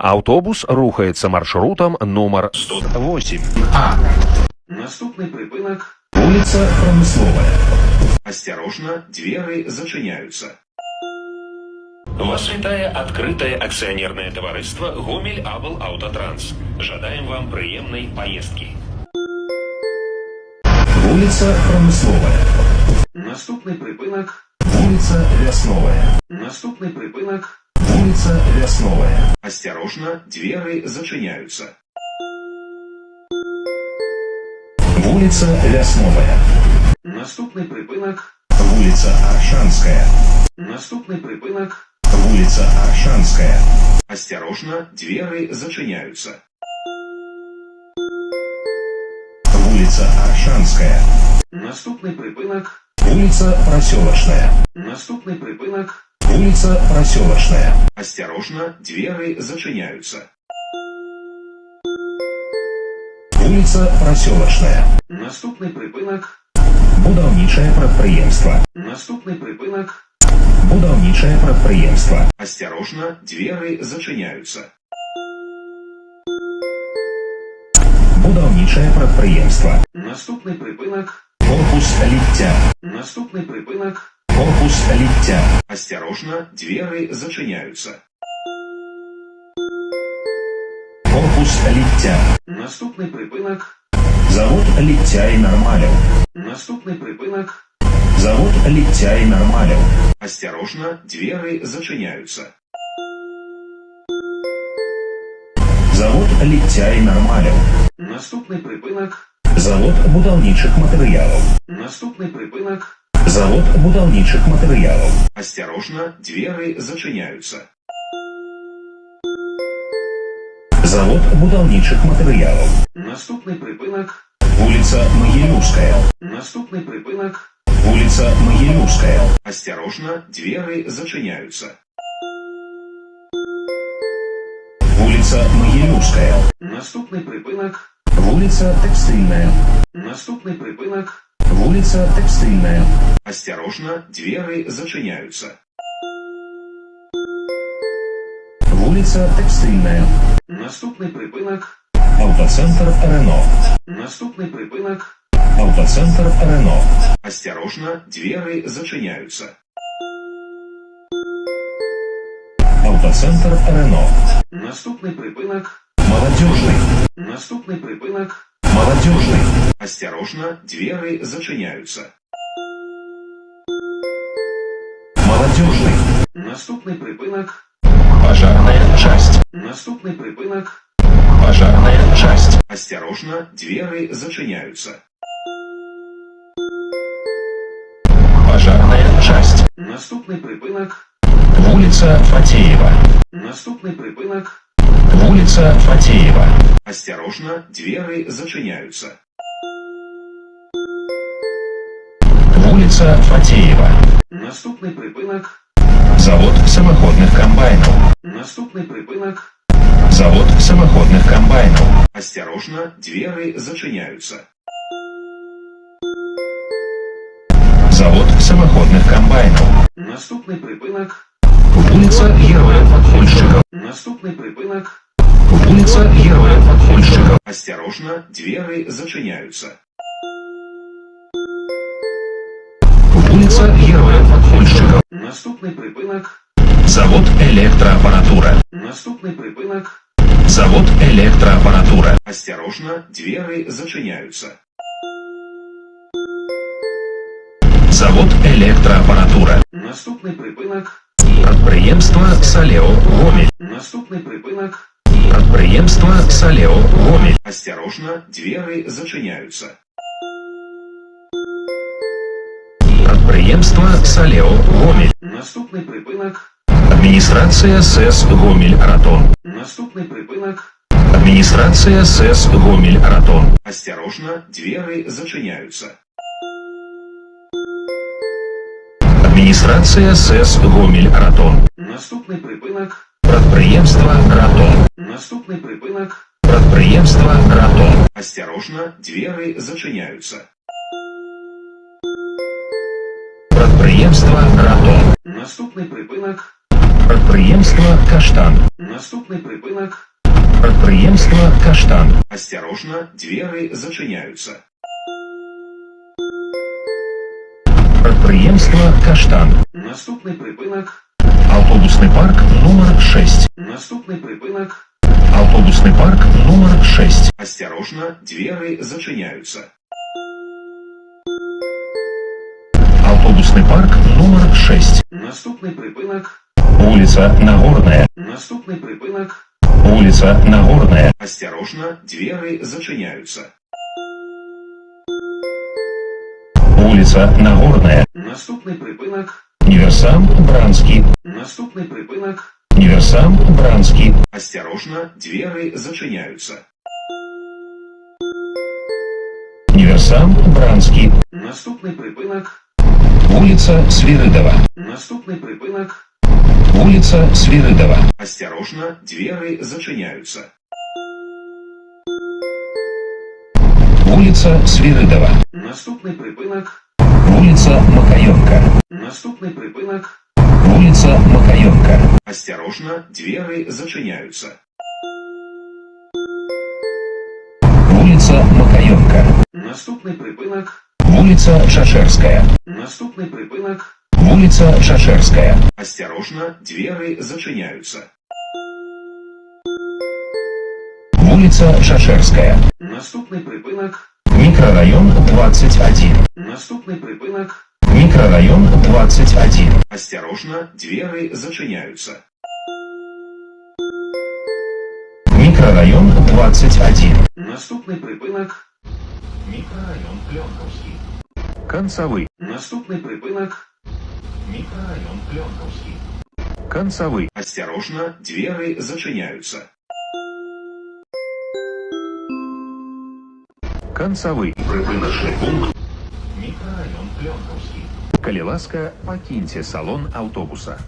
Автобус рухається маршрутом номер 108. А. Наступный припынок. Улица Промысловая. Осторожно, двери зачиняются. Вас вітає відкрите акціонерне товариство «Гомель Абл Автотранс». Жадаем вам приємної поїздки. Улица Промысловая. Наступний припынок. Улица Весновая. Наступний припынок. Улица Весновая. Осторожно, двери зачиняются. Улица Весновая. Наступний припынок. Улица Аршанская. Наступний припынок. Улица Аршанская. Осторожно, двери зачиняются. Улица Аршанская. Наступний припынок. Улица Проселочная. Наступний припынок. Улица Проселочная. Осторожно, двери зачиняются. Улица Проселочная. Наступний припынок. Будаўнічае прадпрыемства. Наступний припынок. Будаўнічае прадпрыемства. Осторожно, двери зачиняются. Будаўнічае прадпрыемства. Наступний припынок. Корпус ліцця. Наступний припынок. Корпус ліцця. Осторожно, двери зачиняются. Корпус ліцця. Наступний припынок. Завод ліцця і нармалів. Наступний припынок. Завод ліцця і нармалів. Осторожно, двери зачиняются. Завод ліцця і нармалів. Наступний припынок. Завод будаўнічых матэрыялаў. Наступний припынок. Завод будаўнічых матэрыялаў. Осторожно, двери зачиняются. Завод будаўнічых матэрыялаў. Наступний припынок. Улица Могилевская. Наступний припынок. Улица Могилевская. Осторожно, двери зачиняются. Улица Могилевская. Наступний припынок. Улица Текстильная. Наступний припынок. Улица Текстильная. Осторожно, двери зачиняются. Улица Текстильная. Наступний припынок. Автоцентр Рено. Наступний припынок. Автоцентр Рено. Осторожно, двери зачиняются. Автоцентр Рено. Наступний припынок. Молодежный. Наступний припынок. Молодежный. Осторожно, двери зачиняются. Молодежный. Наступний припынок. Пожарная часть. Наступний припынок. Пожарная часть. Осторожно, двери зачиняются. Пожарная часть. Наступний припынок. Улица Фатеева. Наступний припынок. Улица Фатеева. Осторожно, двери зачиняются. Улица Фатеева. Наступний припынок. Завод самоходных комбайнов. Наступний припынок. Завод самоходных комбайнов. Осторожно, двери зачиняются. Завод самоходных комбайнов. Наступний припынок. Улица Героев-Подпольщиков. Наступний припынок. Улица Героев-Подпольщиков. Осторожно, двери зачиняются. Улица Героев-Подпольщиков. Наступний припынок. Завод электроаппаратура. Наступний припынок. Завод электроаппаратура. Осторожно, двери зачиняются. Завод электроаппаратура. Наступний припынок. Прадпрыемства Салео Гомель. Наступний припынок. Прадпрыемства Салео Гомель. Осторожно, двери зачиняются. Прадпрыемства Салео Гомель. Наступний припынок. Адміністрація СЭС Гомель Ратон. Наступний припынок. Адміністрація СЭС Гомель Ратон. Осторожно, двери зачиняются. Адміністрація СЭС Гомель Ратон. Наступний припынок. Прадпрыемства Ратон. Наступний припынок. Прадпрыемства Ратон. Осторожно, двери зачиняются. Прадпрыемства Ратон. Наступний припынок. Прадпрыемства «Каштан». Наступний припинок. Прадпрыемства «Каштан». Осторожно, двери зачиняються. Прадпрыемства «Каштан». Наступний припинок. Автобусный парк номер 6. Наступний припинок. Автобусный парк номер 6. Осторожно, двери зачиняються. Автобусный парк номер 6. Наступний припинок. Улица Нагорная. Наступний припинок. Улица Нагорная. Осторожно, двери зачиняються. Улица Нагорная. Наступний припинок. Универсам Бранский. Наступний припинок. Универсам Бранский. Осторожно, двери зачиняються. Универсам Бранский. Наступний припинок. Улица Свиридова. Наступний припинок. Улица Свиридова. Осторожно, двери зачиняються. Улица Свиридова. Наступний припинок. Улица Макаевка. Наступний припинок. Улица Макаевка. Осторожно, двери зачиняються. Улица Макаевка. Наступний припинок. Улица Шашерская. Наступний припинок. Улица Шашерская. Осторожно, двери зачиняються. Улица Шашерская. Наступний припинок. Микрорайон 21. Наступний припинок. Микрорайон 21. Осторожно, двери зачиняються. Микрорайон 21. Наступний припинок. Микрорайон Пленковский. Концовый. Наступний припинок. Микрорайон Пленковский. Концовый. Осторожно, двери зачиняються. Концовый. Припиночний пункт. Микрорайон Пленковский. Калі ласка, пакіньце салон аўтобуса.